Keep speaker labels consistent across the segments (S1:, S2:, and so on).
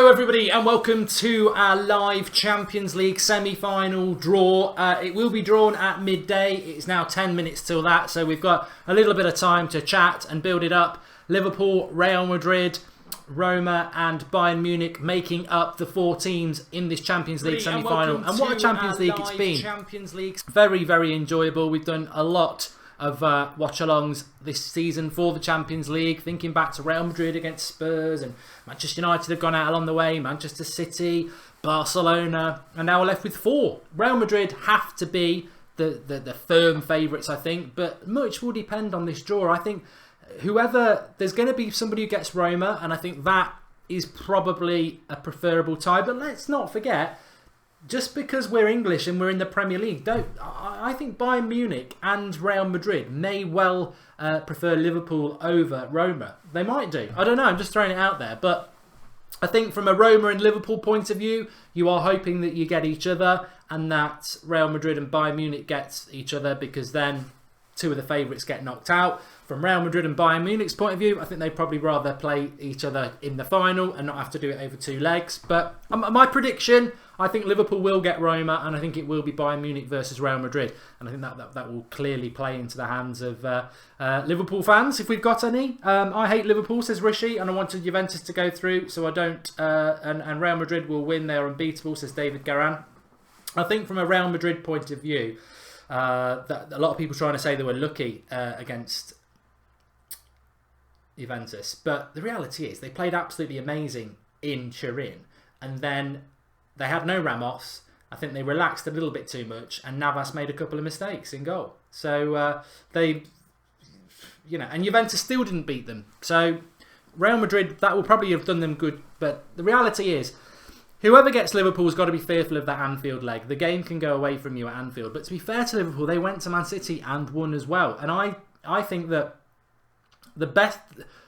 S1: Hello everybody and welcome to our live Champions League semi-final draw. It will be drawn at midday. It's now 10 minutes till that, so we've got a little bit of time to chat and build it up. Liverpool, Real Madrid, Roma and Bayern Munich making up the four teams in this Champions League semi-final. And what a Champions League it's been. Very, very enjoyable. We've done a lot of watch-alongs this season for the Champions League, thinking back to Real Madrid against Spurs, and Manchester United have gone out along the way, Manchester City, Barcelona, and now we're left with four. Real Madrid have to be the firm favourites, I think, but much will depend on this draw. I think there's going to be somebody who gets Roma, and I think that is probably a preferable tie, but let's not forget, just because we're English and we're in the Premier League, I think Bayern Munich and Real Madrid may well prefer Liverpool over Roma. They might do. I don't know. I'm just throwing it out there. But I think from a Roma and Liverpool point of view, you are hoping that you get each other and that Real Madrid and Bayern Munich get each other, because then two of the favourites get knocked out. From Real Madrid and Bayern Munich's point of view, I think they'd probably rather play each other in the final and not have to do it over two legs. But my prediction, I think Liverpool will get Roma, and I think it will be Bayern Munich versus Real Madrid. And I think that will clearly play into the hands of Liverpool fans, if we've got any. I hate Liverpool, says Rishi, and I wanted Juventus to go through, so I don't. And Real Madrid will win. They're unbeatable, says David Garan. I think from a Real Madrid point of view, that a lot of people trying to say they were lucky against Juventus, but the reality is they played absolutely amazing in Turin, and then they had no Ramos. I think they relaxed a little bit too much, and Navas made a couple of mistakes in goal. So and Juventus still didn't beat them. So Real Madrid, that will probably have done them good, but the reality is, whoever gets Liverpool's got to be fearful of that Anfield leg. The game can go away from you at Anfield. But to be fair to Liverpool, they went to Man City and won as well. And I think that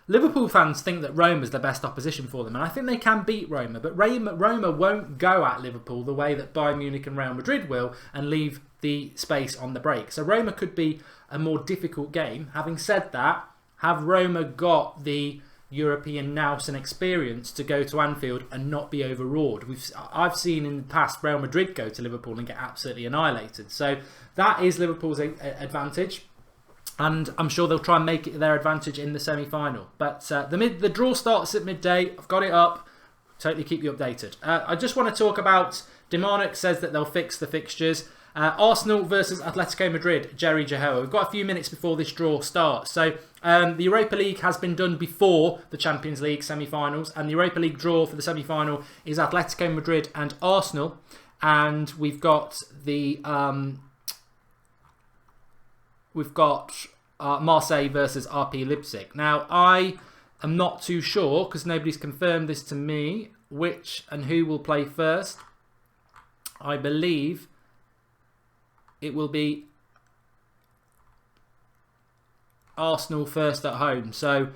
S1: Liverpool fans think that Roma's the best opposition for them. And I think they can beat Roma. But Roma won't go at Liverpool the way that Bayern Munich and Real Madrid will and leave the space on the break. So Roma could be a more difficult game. Having said that, have Roma got the European nous and experience to go to Anfield and not be overawed? I've seen in the past Real Madrid go to Liverpool and get absolutely annihilated. So that is Liverpool's advantage, and I'm sure they'll try and make it their advantage in the semi-final. But the draw starts at midday. I've got it up. Totally keep you updated. I just want to talk about Demonic says that they'll fix the fixtures. Arsenal versus Atletico Madrid, Jerry Jehoa. We've got a few minutes before this draw starts. So the Europa League has been done before the Champions League semi-finals, and the Europa League draw for the semi-final is Atletico Madrid and Arsenal. And we've got Marseille versus RP Leipzig. Now, I am not too sure, because nobody's confirmed this to me, which and who will play first. I believe it will be Arsenal first at home. So,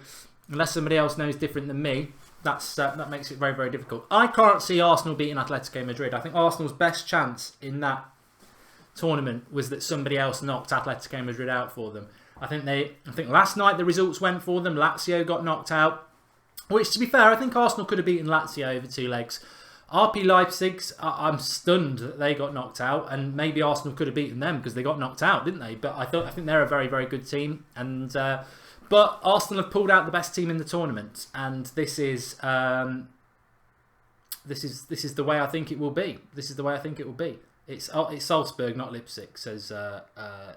S1: unless somebody else knows different than me, that makes it very, very difficult. I can't see Arsenal beating Atletico Madrid. I think Arsenal's best chance in that tournament was that somebody else knocked Atletico Madrid out for them. I think last night the results went for them. Lazio got knocked out, which, to be fair, I think Arsenal could have beaten Lazio over two legs. RP Leipzig, I'm stunned that they got knocked out, and maybe Arsenal could have beaten them because they got knocked out, didn't they? But I think they're a very, very good team, and but Arsenal have pulled out the best team in the tournament, and this is the way I think it will be. This is the way I think it will be. It's Salzburg, not Leipzig, says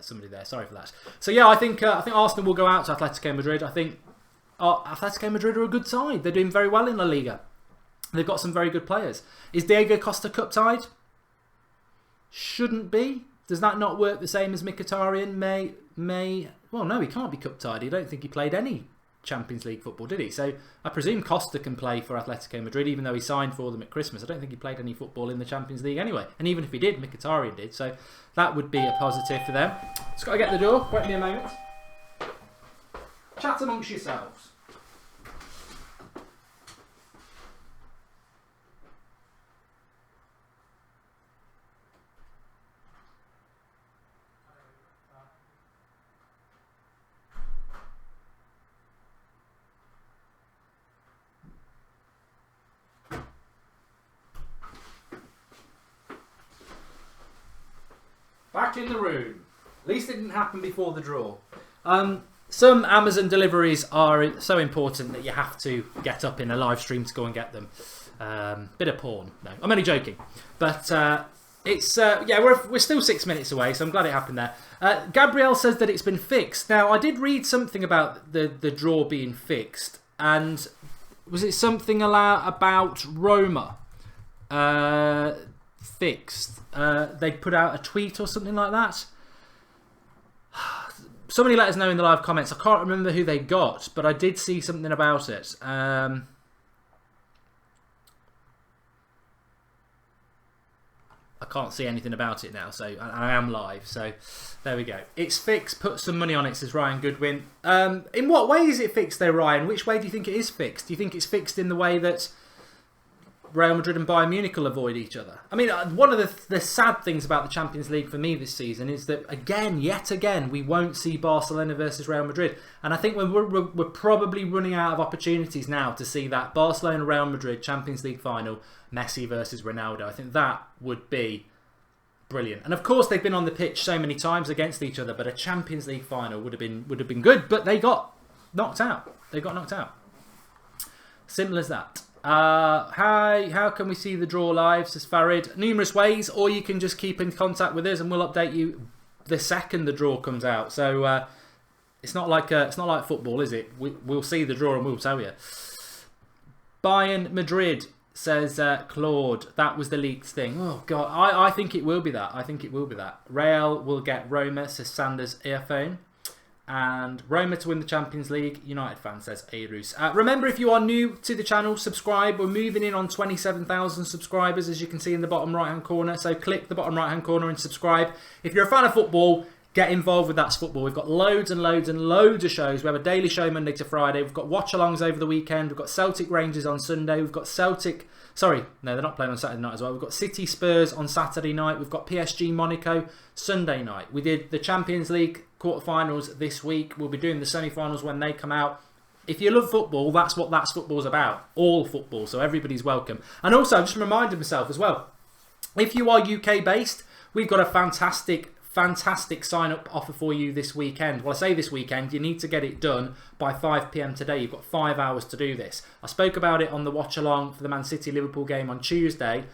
S1: somebody there. Sorry for that. So yeah, I think Arsenal will go out to Atletico Madrid. I think Atletico Madrid are a good side. They're doing very well in La Liga. They've got some very good players. Is Diego Costa cup tied? Shouldn't be. Does that not work the same as Mkhitaryan? May? Well, no, he can't be cup tied. I don't think he played any Champions League football, did he? So I presume Costa can play for Atletico Madrid, even though he signed for them at Christmas. I don't think he played any football in the Champions League anyway. And even if he did, Mkhitaryan did. So that would be a positive for them. Just got to get the door. Wait me a moment. Chat amongst yourselves. back in the room. At least it didn't happen before the draw. Some Amazon deliveries are so important that you have to get up in a live stream to go and get them. Bit of porn. No, I'm only joking. But it's yeah, we're still 6 minutes away, so I'm glad it happened there. Gabrielle says that it's been fixed. Now, I did read something about the draw being fixed, and was it something about Roma fixed? They put out a tweet or something like that. Somebody let us know in the live comments. I can't remember who they got, but I did see something about it. I can't see anything about it now, so I am live. So there we go. It's fixed. Put some money on it, says Ryan Goodwin. In what way is it fixed, though, Ryan? Which way do you think it is fixed? Do you think it's fixed in the way that Real Madrid and Bayern Munich will avoid each other? I mean, one of the sad things about the Champions League for me this season is that, yet again, we won't see Barcelona versus Real Madrid. And I think we're probably running out of opportunities now to see that Barcelona-Real Madrid Champions League final, Messi versus Ronaldo. I think that would be brilliant. And of course, they've been on the pitch so many times against each other, but a Champions League final would have been good. But they got knocked out. They got knocked out. Simple as that. Hi, how can we see the draw live, says Farid? Numerous ways, or you can just keep in contact with us and we'll update you the second the draw comes out. So it's not like football, is it? We'll see the draw and we'll tell you. Bayern Madrid, says Claude. That was the leaked thing. Oh God, I think it will be that. I think it will be that. Real will get Roma, says Sanders Earphone. And Roma to win the Champions League. United fan, says Aerus. Remember, if you are new to the channel, subscribe. We're moving in on 27,000 subscribers, as you can see in the bottom right hand corner. So click the bottom right hand corner and subscribe. If you're a fan of football, get involved with That's Football. We've got loads and loads and loads of shows. We have a daily show Monday to Friday. We've got watch-alongs over the weekend. We've got Celtic Rangers on Sunday. We've got Celtic... Sorry, no, they're not playing on Saturday night as well. We've got City Spurs on Saturday night. We've got PSG Monaco Sunday night. We did the Champions League quarterfinals this week. We'll be doing the semi-finals when they come out. If you love football, that's what That's Football's about. All football, so everybody's welcome. And also, just reminded myself as well, if you are UK-based, we've got a fantastic sign-up offer for you this weekend. Well, I say this weekend, you need to get it done by 5 PM today. You've got 5 hours to do this. I spoke about it on the watch-along for the Man City-Liverpool game on Tuesday.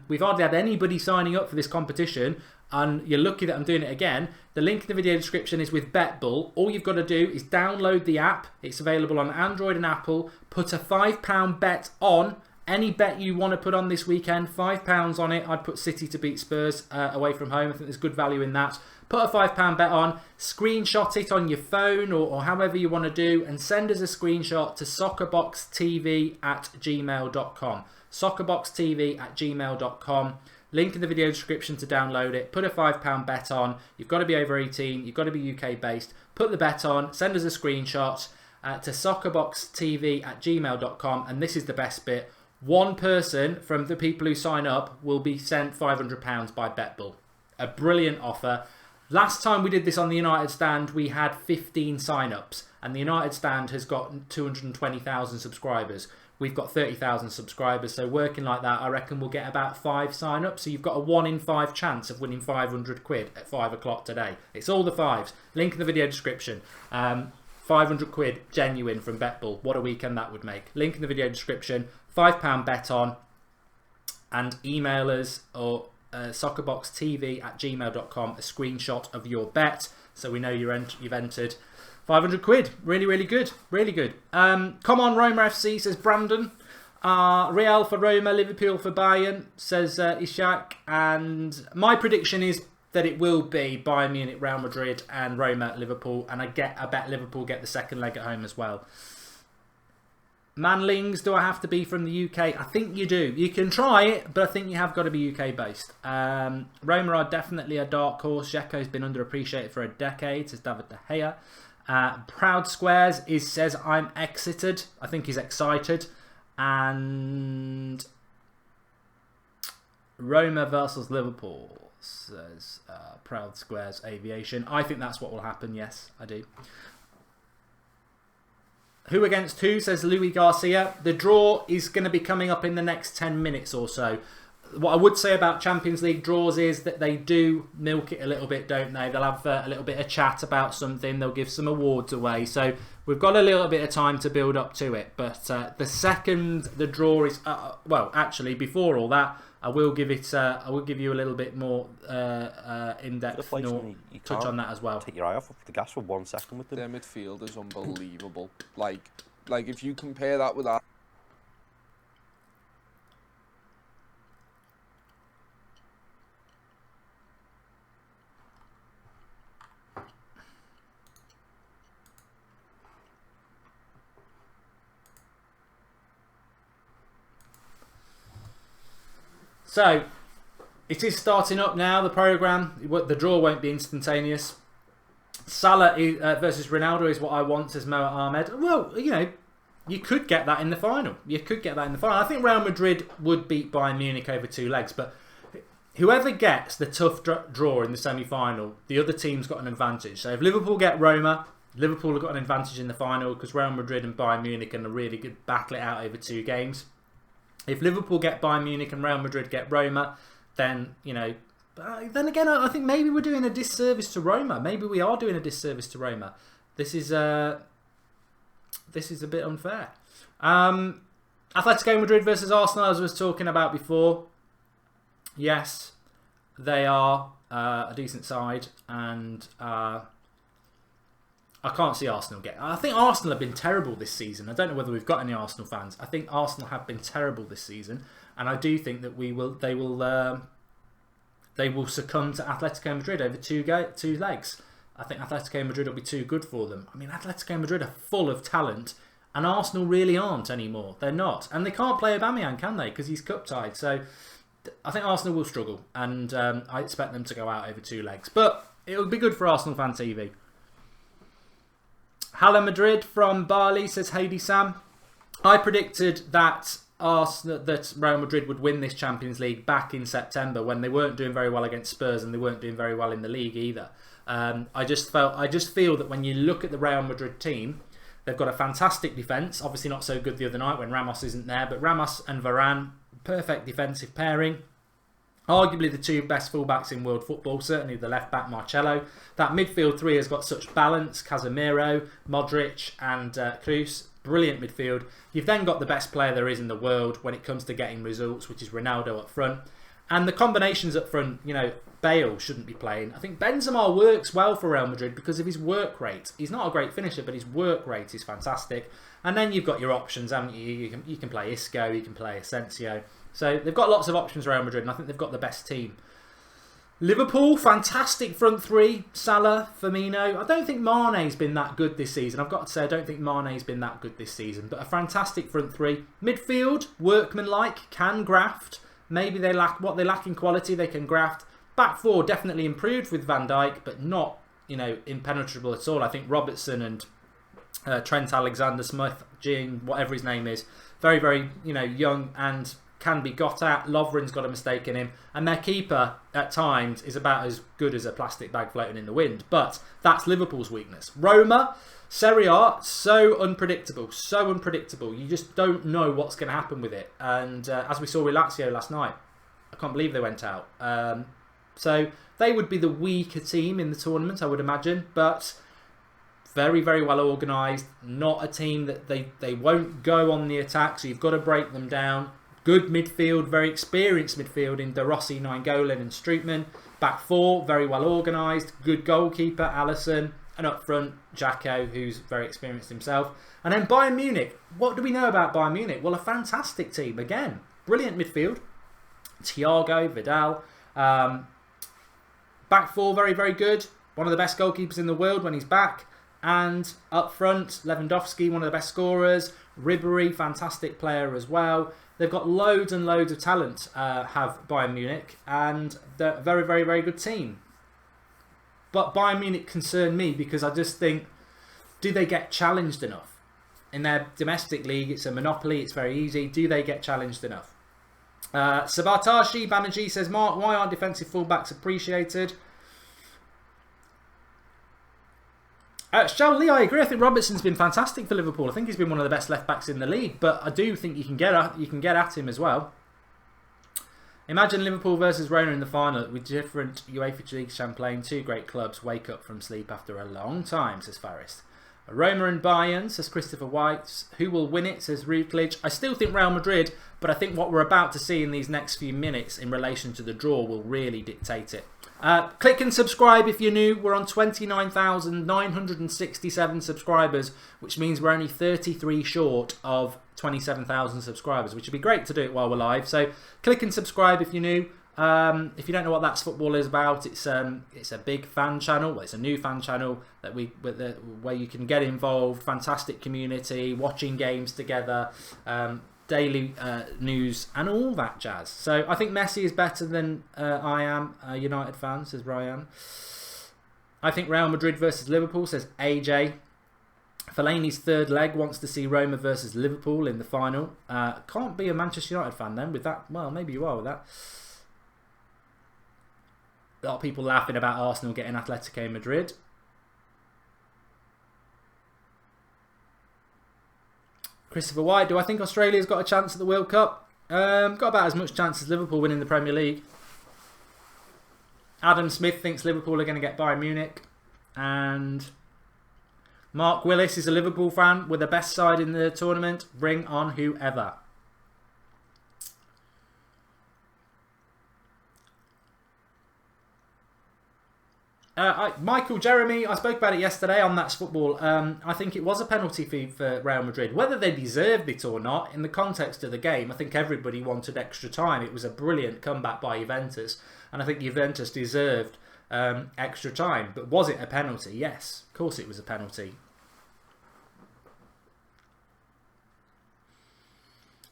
S1: We've hardly had anybody signing up for this competition, and you're lucky that I'm doing it again. The link in the video description is with BetBull. All you've got to do is download the app. It's available on Android and Apple. Put a £5 bet on. Any bet you want to put on this weekend, £5 on it. I'd put City to beat Spurs away from home. I think there's good value in that. Put a £5 bet on, screenshot it on your phone or however you want to do, and send us a screenshot to soccerboxtv@gmail.com. Soccerboxtv@gmail.com. Link in the video description to download it. Put a £5 bet on. You've got to be over 18. You've got to be UK based. Put the bet on. Send us a screenshot to soccerboxtv@gmail.com. And this is the best bit. One person from the people who sign up will be sent £500 by BetBull. A brilliant offer. Last time we did this on the United Stand, we had 15 sign-ups, and the United Stand has got 220,000 subscribers. We've got 30,000 subscribers, so working like that, I reckon we'll get about 5 sign-ups. So you've got a 1 in 5 chance of winning 500 quid at 5 o'clock today. It's all the 5s. Link in the video description. 500 quid genuine from BetBull. What a weekend that would make. Link in the video description. £5 bet on, and email us or soccerboxtv@gmail.com a screenshot of your bet so we know you've entered 500 quid. Really, really good. Really good. Come on, Roma FC, says Brandon. Real for Roma, Liverpool for Bayern, says Ishak. And my prediction is that it will be Bayern Munich, Real Madrid, and Roma, Liverpool. And I bet Liverpool get the second leg at home as well. Manlings, do I have to be from the UK? I think you do. You can try it, but I think you have got to be UK based. Roma are definitely a dark horse. Dzeko's been underappreciated for a decade, says David De Gea. Proud Squares says I'm exited. I think he's excited. And Roma versus Liverpool, says Proud Squares Aviation. I think that's what will happen. Yes, I do. Who against who, says Louis Garcia. The draw is going to be coming up in the next 10 minutes or so. what I would say about Champions League draws is that they do milk it a little bit, don't they? They'll have a little bit of chat about something. They'll give some awards away. So we've got a little bit of time to build up to it. But the second the draw is, well, actually, before all that, I will give it. I will give you a little bit more in-depth touch on that as well.
S2: Take your eye off the gas for 1 second with them.
S3: Their midfield is unbelievable. Like if you compare that with that.
S1: So, it is starting up now, the programme. The draw won't be instantaneous. Salah versus Ronaldo is what I want, says Moa Ahmed. Well, you know, you could get that in the final. I think Real Madrid would beat Bayern Munich over 2 legs, but whoever gets the tough draw in the semi-final, the other team's got an advantage. So if Liverpool get Roma, Liverpool have got an advantage in the final because Real Madrid and Bayern Munich are going to really good battle it out over 2 games. If Liverpool get Bayern Munich and Real Madrid get Roma, then, you know, then again, I think maybe we're doing a disservice to Roma. Maybe we are doing a disservice to Roma. This is a bit unfair. Atletico Madrid versus Arsenal, as I was talking about before. Yes, they are a decent side, and I can't see Arsenal get. I think Arsenal have been terrible this season. I don't know whether we've got any Arsenal fans. I think Arsenal have been terrible this season, and I do think that they will succumb to Atletico Madrid over 2 legs. I think Atletico Madrid will be too good for them. I mean, Atletico Madrid are full of talent, and Arsenal really aren't anymore. They're not, and they can't play Aubameyang, can they? Because he's cup tied. So I think Arsenal will struggle, and I expect them to go out over 2 legs. But it will be good for Arsenal Fan TV. Hala Madrid from Bali says, Heidi Sam, I predicted that Real Madrid would win this Champions League back in September when they weren't doing very well against Spurs and they weren't doing very well in the league either. I just feel that when you look at the Real Madrid team, they've got a fantastic defence. Obviously not so good the other night when Ramos isn't there, but Ramos and Varane, perfect defensive pairing. Arguably the 2 best fullbacks in world football, certainly the left back Marcelo. That midfield 3 has got such balance, Casemiro, Modric and Kroos. Brilliant midfield. You've then got the best player there is in the world when it comes to getting results, which is Ronaldo up front. And the combinations up front, you know, Bale shouldn't be playing. I think Benzema works well for Real Madrid because of his work rate. He's not a great finisher, but his work rate is fantastic. And then you've got your options, haven't you? You can play Isco, you can play Asensio. So they've got lots of options, Real Madrid, and I think they've got the best team. Liverpool, fantastic front 3. Salah, Firmino. I don't think Mane's been that good this season. I've got to say, I don't think Mane's been that good this season. But a fantastic front 3. Midfield, workmanlike, can graft. Maybe they lack what they lack in quality, they can graft. Back 4 definitely improved with Van Dijk, but not, you know, impenetrable at all. I think Robertson and Trent Alexander-Smith, Jean, whatever his name is, very, very, you know, young and can be got at. Lovren's got a mistake in him, and their keeper at times is about as good as a plastic bag floating in the wind. But that's Liverpool's weakness. Roma, Serie A, so unpredictable. You just don't know what's going to happen with it. And as we saw with Lazio last night, I can't believe they went out. So they would be the weaker team in the tournament, I would imagine, but very, very well organised. Not a team that they won't go on the attack, so you've got to break them down. Good midfield, very experienced midfield in De Rossi, Nainggolan and Strootman. Back 4, very well organised. Good goalkeeper, Alisson. And up front, Jacko, who's very experienced himself. And then Bayern Munich. What do we know about Bayern Munich? Well, a fantastic team. Again, brilliant midfield. Thiago, Vidal. Back 4, very, very good. One of the best goalkeepers in the world when he's back. And up front, Lewandowski, one of the best scorers. Ribéry, fantastic player as well. They've got loads and loads of talent, have Bayern Munich, and they're a very, very, very good team. But Bayern Munich concern me because I just think, do they get challenged enough? In their domestic league, it's a monopoly, it's very easy. Do they get challenged enough? Sabatashi Banerjee says, Mark, why aren't defensive fullbacks appreciated? Shao Li, I agree. I think Robertson's been fantastic for Liverpool. I think he's been one of the best left backs in the league, but I do think you can get at him as well. Imagine Liverpool versus Roma in the final with different UEFA League champions. Two great clubs wake up from sleep after a long time, says Forrest. Roma and Bayern, says Christopher White. Who will win it, says Routledge. I still think Real Madrid, but I think what we're about to see in these next few minutes in relation to the draw will really dictate it. Click and subscribe if you're new. We're on 29,967 subscribers, which means we're only 33 short of 27,000 subscribers, which would be great to do it while we're live. So click and subscribe if you're new. If you don't know what That's Football is about, it's a big fan channel. Well, it's a new fan channel that where you can get involved. Fantastic community, watching games together. Daily news and all that jazz. So I think Messi is better than I am a United fan, says Ryan. I think Real Madrid versus Liverpool, says AJ. Fellaini's third leg wants to see Roma versus Liverpool in the final. Can't be a Manchester United fan then with that. Well, maybe you are with that. A lot of people laughing about Arsenal getting Atletico Madrid. Christopher White, do I think Australia's got a chance at the World Cup? Got about as much chance as Liverpool winning the Premier League. Adam Smith thinks Liverpool are going to get Bayern Munich. And Mark Willis is a Liverpool fan. We're the best side in the tournament. Bring on whoever. Michael Jeremy, I spoke about it yesterday on That's Football. I think it was a penalty for Real Madrid. Whether they deserved it or not, in the context of the game, I think everybody wanted extra time. It was a brilliant comeback by Juventus, and I think Juventus deserved extra time. But was it a penalty? Yes, of course it was a penalty.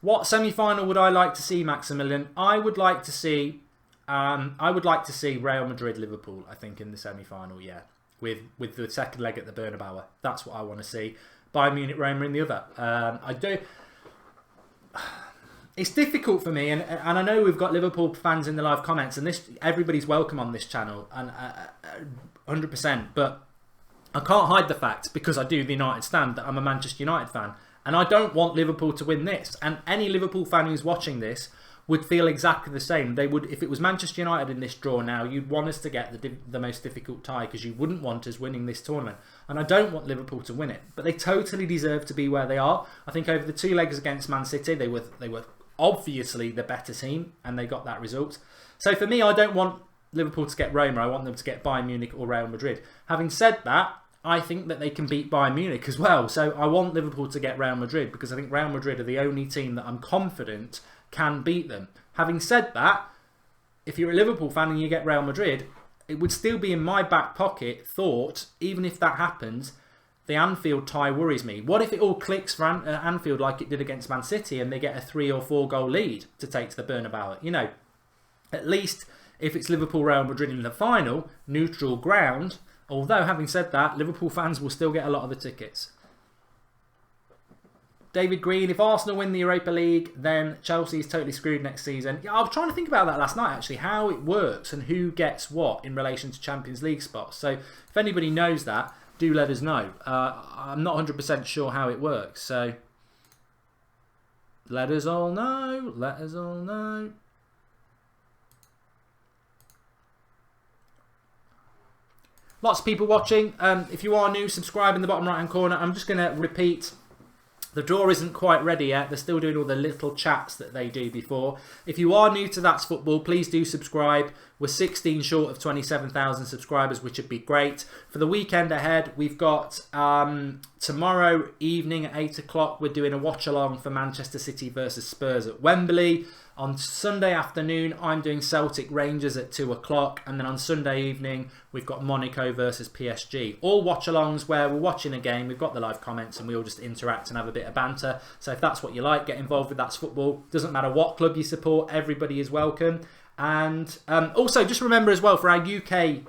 S1: What semi-final would I like to see, Maximilian? I would like to see Real Madrid-Liverpool, I think, in the semi-final, yeah. With the second leg at the Bernabeu. That's what I want to see. Bayern Munich-Roma in the other. It's difficult for me, and I know we've got Liverpool fans in the live comments, and everybody's welcome on this channel, and 100%, but I can't hide the fact, because I do the United stand, that I'm a Manchester United fan, and I don't want Liverpool to win this. And any Liverpool fan who's watching this would feel exactly the same. They would, if it was Manchester United in this draw now, you'd want us to get the most difficult tie because you wouldn't want us winning this tournament. And I don't want Liverpool to win it, but they totally deserve to be where they are. I think over the two legs against Man City, they were obviously the better team, and they got that result. So for me, I don't want Liverpool to get Roma. I want them to get Bayern Munich or Real Madrid. Having said that, I think that they can beat Bayern Munich as well. So I want Liverpool to get Real Madrid because I think Real Madrid are the only team that I'm confident can beat them. Having said that, if you're a Liverpool fan and you get Real Madrid, it would still be in my back pocket thought, even if that happens, the Anfield tie worries me. What if it all clicks for Anfield like it did against Man City and they get a 3 or 4 goal lead to take to the Bernabeu? You know, at least if it's Liverpool-Real Madrid in the final, neutral ground, although having said that, Liverpool fans will still get a lot of the tickets. David Green, if Arsenal win the Europa League, then Chelsea is totally screwed next season. Yeah, I was trying to think about that last night, actually, how it works and who gets what in relation to Champions League spots. So if anybody knows that, do let us know. I'm not 100% sure how it works, so let us all know. Let us all know. Lots of people watching. If you are new, subscribe in the bottom right-hand corner. I'm just going to repeat. The draw isn't quite ready yet. They're still doing all the little chats that they do before. If you are new to That's Football, please do subscribe. We're 16 short of 27,000 subscribers, which would be great. For the weekend ahead, we've got tomorrow evening at 8 o'clock, we're doing a watch-along for Manchester City versus Spurs at Wembley. On Sunday afternoon, I'm doing Celtic Rangers at 2 o'clock. And then on Sunday evening, we've got Monaco versus PSG. All watch-alongs where we're watching a game, we've got the live comments, and we all just interact and have a bit of banter. So if that's what you like, get involved with That's Football. Doesn't matter what club you support, everybody is welcome. And also, just remember as well, for our UK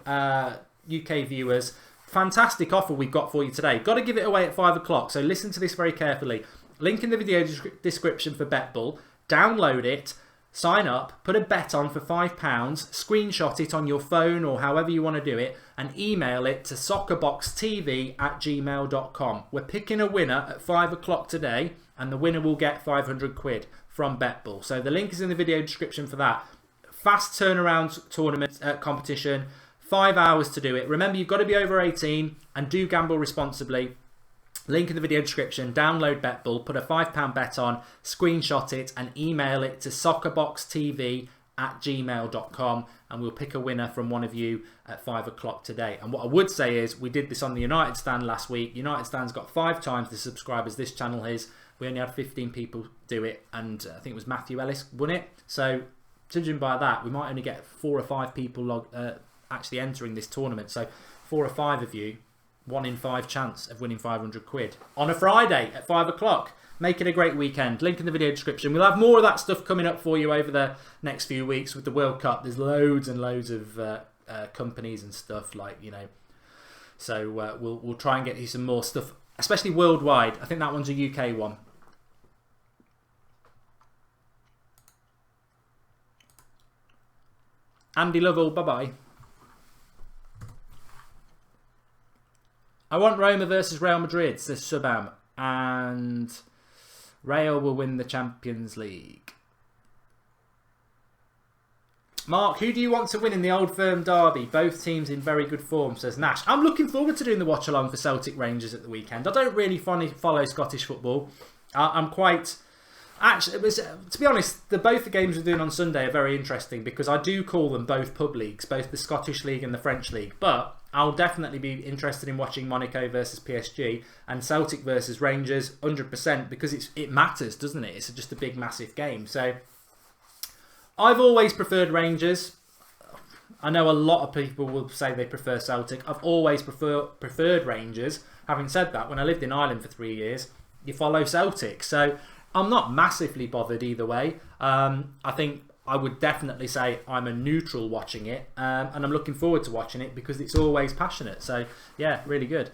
S1: viewers, fantastic offer we've got for you today. Got to give it away at 5 o'clock, so listen to this very carefully. Link in the video description for BetBull. Download it, sign up, put a bet on for £5, screenshot it on your phone or however you want to do it, and email it to soccerboxtv@gmail.com. We're picking a winner at 5 o'clock today, and the winner will get 500 quid from BetBull. So the link is in the video description for that. Fast turnaround tournament competition. 5 hours to do it. Remember, you've got to be over 18 and do gamble responsibly. Link in the video description. Download BetBull, put a £5 bet on, screenshot it and email it to soccerboxtv@gmail.com, and we'll pick a winner from one of you at 5 o'clock today. And what I would say is, we did this on the United Stand last week. United Stand's got 5 times the subscribers this channel is. We only had 15 people do it, and I think it was Matthew Ellis won it. So judging by that, we might only get 4 or 5 people actually entering this tournament. So 4 or 5 of you, 1 in 5 chance of winning 500 quid on a Friday at 5 o'clock. Make it a great weekend. Link in the video description. We'll have more of that stuff coming up for you over the next few weeks with the World Cup. There's loads and loads of companies and stuff, like, you know. So we'll try and get you some more stuff, especially worldwide. I think that one's a UK one. Andy Lovell, bye-bye. I want Roma versus Real Madrid, says Subam. And Real will win the Champions League. Mark, who do you want to win in the Old Firm derby? Both teams in very good form, says Nash. I'm looking forward to doing the watch-along for Celtic Rangers at the weekend. I don't really follow Scottish football. I'm quite... Actually, it was, to be honest, both the games we're doing on Sunday are very interesting because I do call them both pub leagues, both the Scottish League and the French League. But I'll definitely be interested in watching Monaco versus PSG and Celtic versus Rangers 100% because it matters, doesn't it? It's just a big, massive game. So I've always preferred Rangers. I know a lot of people will say they prefer Celtic. I've always preferred Rangers. Having said that, when I lived in Ireland for 3 years, you follow Celtic. So I'm not massively bothered either way. I think I would definitely say I'm a neutral watching it, and I'm looking forward to watching it because it's always passionate. So yeah, really good.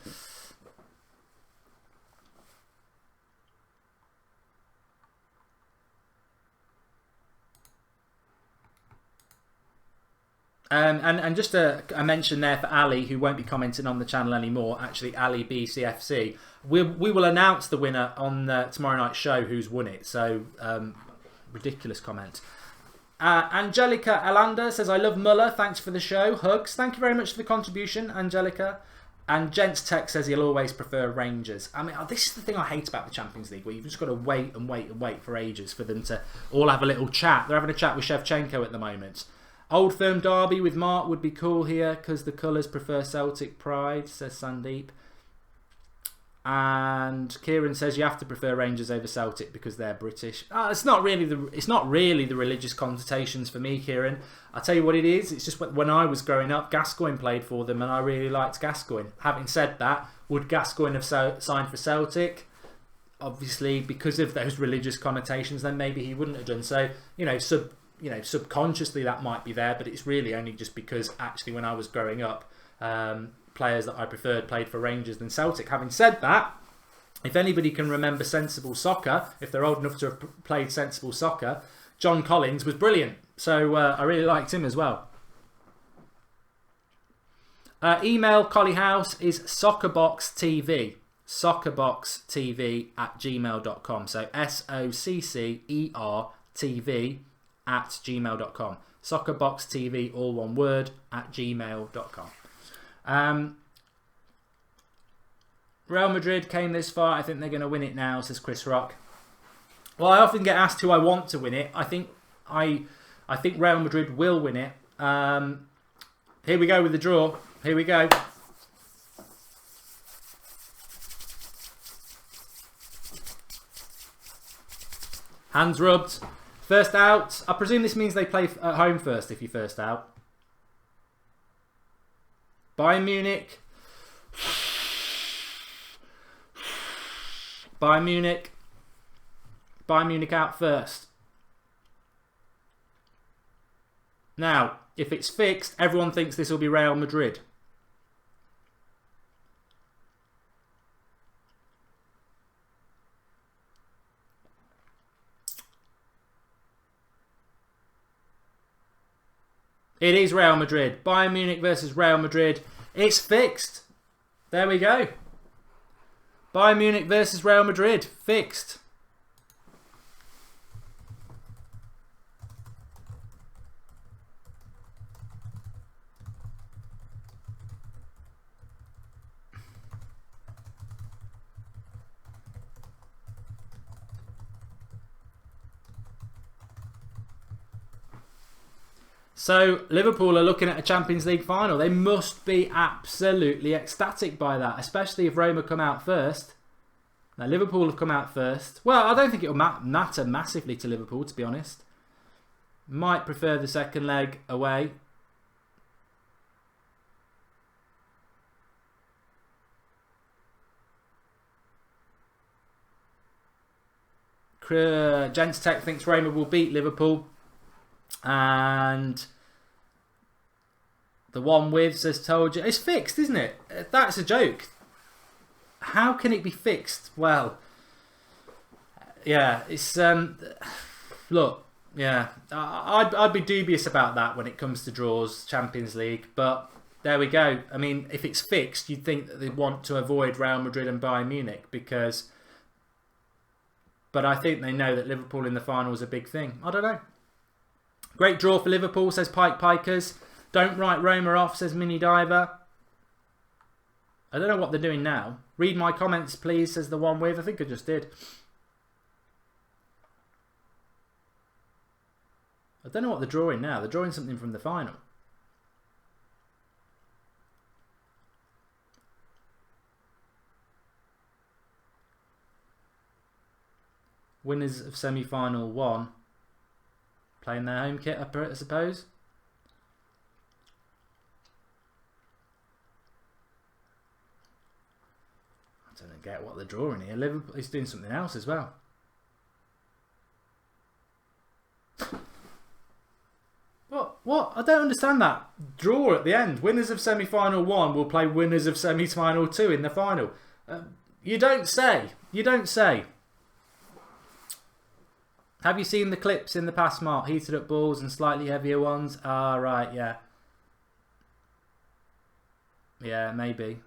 S1: And just a mention there for Ali, who won't be commenting on the channel anymore. Actually, Ali BCFC. We will announce the winner on tomorrow night's show who's won it. So ridiculous comment. Angelica Alanda says, I love Muller. Thanks for the show. Hugs. Thank you very much for the contribution, Angelica. And Gents Tech says he'll always prefer Rangers. I mean, this is the thing I hate about the Champions League, where you've just got to wait and wait and wait for ages for them to all have a little chat. They're having a chat with Shevchenko at the moment. Old Firm derby with Mark would be cool here because the colours prefer Celtic pride, says Sandeep. And Kieran says you have to prefer Rangers over Celtic because they're British. It's not really the religious connotations for me, Kieran. I'll tell you what it is. It's just when I was growing up, Gascoigne played for them and I really liked Gascoigne. Having said that, would Gascoigne have signed for Celtic? Obviously, because of those religious connotations, then maybe he wouldn't have done. So, subconsciously that might be there, but it's really only just because actually when I was growing up, players that I preferred played for Rangers than Celtic. Having said that, if anybody can remember sensible soccer, if they're old enough to have played sensible soccer, John Collins was brilliant. So I really liked him as well. Email Collyhouse is soccerboxtv@gmail.com. So SOCCERTV@gmail.com. Soccerboxtv, all one word, @gmail.com. Real Madrid came this far. I think they're going to win it now, says Chris Rock. Well, I often get asked who I want to win it. I think Real Madrid will win it. Here we go with the draw. Here we go. Hands rubbed. First out. I presume this means they play at home first if you're first out. Bayern Munich. Bayern Munich. Bayern Munich out first. Now, if it's fixed, everyone thinks this will be Real Madrid. It is Real Madrid. Bayern Munich versus Real Madrid. It's fixed. There we go. Bayern Munich versus Real Madrid. Fixed. So Liverpool are looking at a Champions League final. They must be absolutely ecstatic by that, especially if Roma come out first. Now Liverpool have come out first. Well, I don't think it will matter massively to Liverpool, to be honest. Might prefer the second leg away. Gents Tech thinks Roma will beat Liverpool. And the one with says, told you. It's fixed, isn't it? That's a joke. How can it be fixed? Well, yeah, it's... look, yeah, I'd be dubious about that when it comes to draws, Champions League. But there we go. I mean, if it's fixed, you'd think that they'd want to avoid Real Madrid and Bayern Munich because... But I think they know that Liverpool in the final is a big thing. I don't know. Great draw for Liverpool, says Pike Pikers. Don't write Roma off, says Mini Diver. I don't know what they're doing now. Read my comments, please, says the one with. I think I just did. I don't know what they're drawing now. They're drawing something from the final. Winners of semi-final 1. Playing their home kit, I suppose. I don't get what they're drawing here. Liverpool is doing something else as well. What? I don't understand that. Draw at the end. Winners of semi-final 1 will play winners of semi-final 2 in the final. You don't say. You don't say. Have you seen the clips in the past, Mark? Heated up balls and slightly heavier ones? Ah, right, yeah. Yeah, maybe.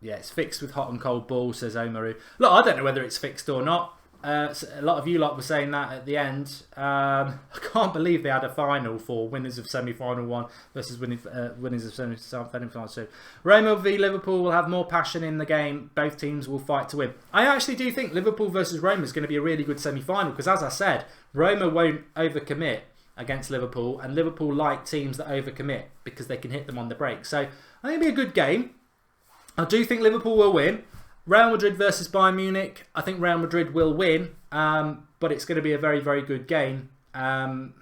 S1: Yeah, it's fixed with hot and cold balls, says Omaru. Look, I don't know whether it's fixed or not. A lot of you lot were saying that at the end. I can't believe they had a final for winners of semi-final 1 versus winners of semi-final 2. Roma v Liverpool will have more passion in the game. Both teams will fight to win. I actually do think Liverpool versus Roma is going to be a really good semi-final because, as I said, Roma won't overcommit against Liverpool, and Liverpool like teams that overcommit because they can hit them on the break. So I think it'll be a good game. I do think Liverpool will win. Real Madrid versus Bayern Munich. I think Real Madrid will win, but it's going to be a very, very good game. It's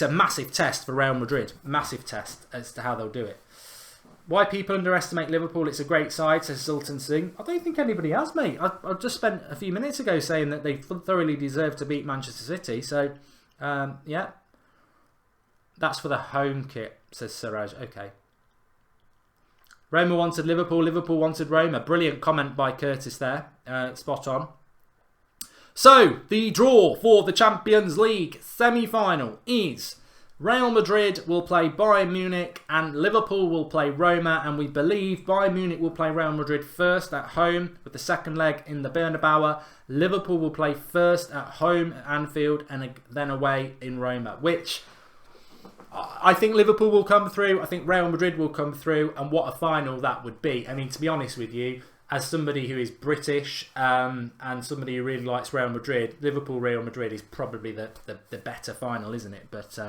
S1: a massive test for Real Madrid. Massive test as to how they'll do it. Why people underestimate Liverpool? It's a great side, says Sultan Singh. I don't think anybody has, mate. I just spent a few minutes ago saying that they thoroughly deserve to beat Manchester City. So, yeah. That's for the home kit, says Siraj. Okay. Roma wanted Liverpool, Liverpool wanted Roma. Brilliant comment by Curtis there. Spot on. So, the draw for the Champions League semi-final is Real Madrid will play Bayern Munich and Liverpool will play Roma. And we believe Bayern Munich will play Real Madrid first at home with the second leg in the Bernabeu. Liverpool will play first at home at Anfield and then away in Roma, which... I think Liverpool will come through. I think Real Madrid will come through. And what a final that would be. I mean, to be honest with you, as somebody who is British and somebody who really likes Real Madrid, Liverpool-Real Madrid is probably the better final, isn't it? But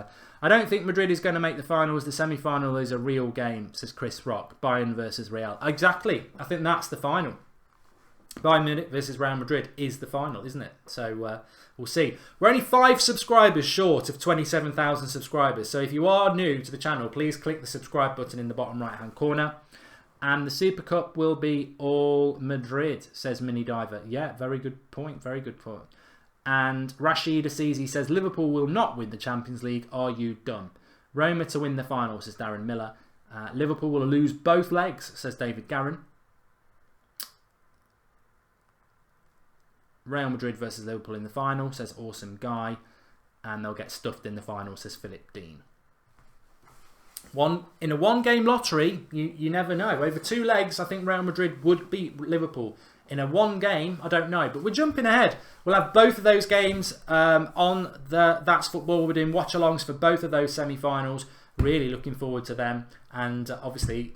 S1: I don't think Madrid is going to make the finals. The semi-final is a real game, says Chris Rock. Bayern versus Real. Exactly. I think that's the final. Bayern Munich versus Real Madrid is the final, isn't it? So we'll see. We're only 5 subscribers short of 27,000 subscribers. So if you are new to the channel, please click the subscribe button in the bottom right hand corner. And the Super Cup will be all Madrid, says Mini Diver. Yeah, very good point. Very good point. And Rashid Azizi says Liverpool will not win the Champions League. Are you dumb? Roma to win the final, says Darren Miller. Liverpool will lose both legs, says David Garron. Real Madrid versus Liverpool in the final, says Awesome Guy. And they'll get stuffed in the final, says Philip Dean. In a one-game lottery, you never know. Over 2 legs, I think Real Madrid would beat Liverpool. In a one game, I don't know. But we're jumping ahead. We'll have both of those games on the That's Football. We're doing watch-alongs for both of those semi-finals. Really looking forward to them. And obviously,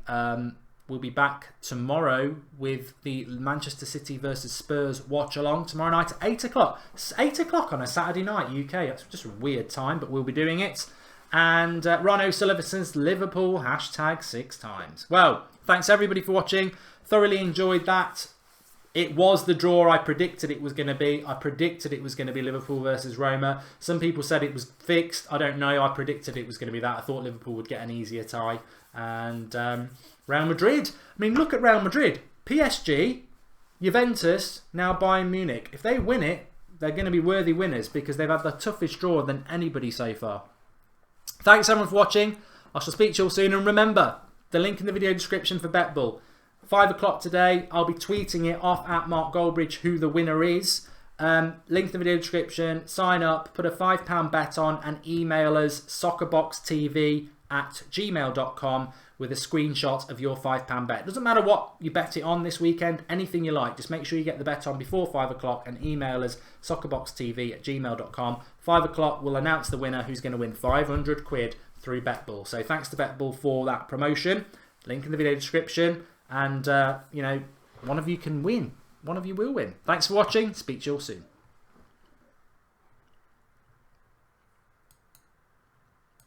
S1: we'll be back tomorrow with the Manchester City versus Spurs watch-along tomorrow night at 8 o'clock. It's 8 o'clock on a Saturday night, UK. That's just a weird time, but we'll be doing it. And Ron O'Sullivan's Liverpool #6 times. Well, thanks everybody for watching. Thoroughly enjoyed that. It was the draw I predicted it was going to be. I predicted it was going to be Liverpool versus Roma. Some people said it was fixed. I don't know. I predicted it was going to be that. I thought Liverpool would get an easier tie. And Real Madrid. I mean, look at Real Madrid. PSG, Juventus, now Bayern Munich. If they win it, they're going to be worthy winners because they've had the toughest draw than anybody so far. Thanks everyone for watching. I shall speak to you all soon. And remember, the link in the video description for BetBull. 5 o'clock today, I'll be tweeting it off at Mark Goldbridge who the winner is. Link in the video description. Sign up, put a £5 bet on and email us soccerboxtv@gmail.com with a screenshot of your £5 bet. Doesn't matter what you bet it on this weekend, anything you like. Just make sure you get the bet on before 5 o'clock and email us soccerboxtv@gmail.com. 5 o'clock, we'll announce the winner who's going to win 500 quid through BetBull. So thanks to BetBull for that promotion. Link in the video description. And, you know, one of you can win. One of you will win. Thanks for watching. Speak to you all soon.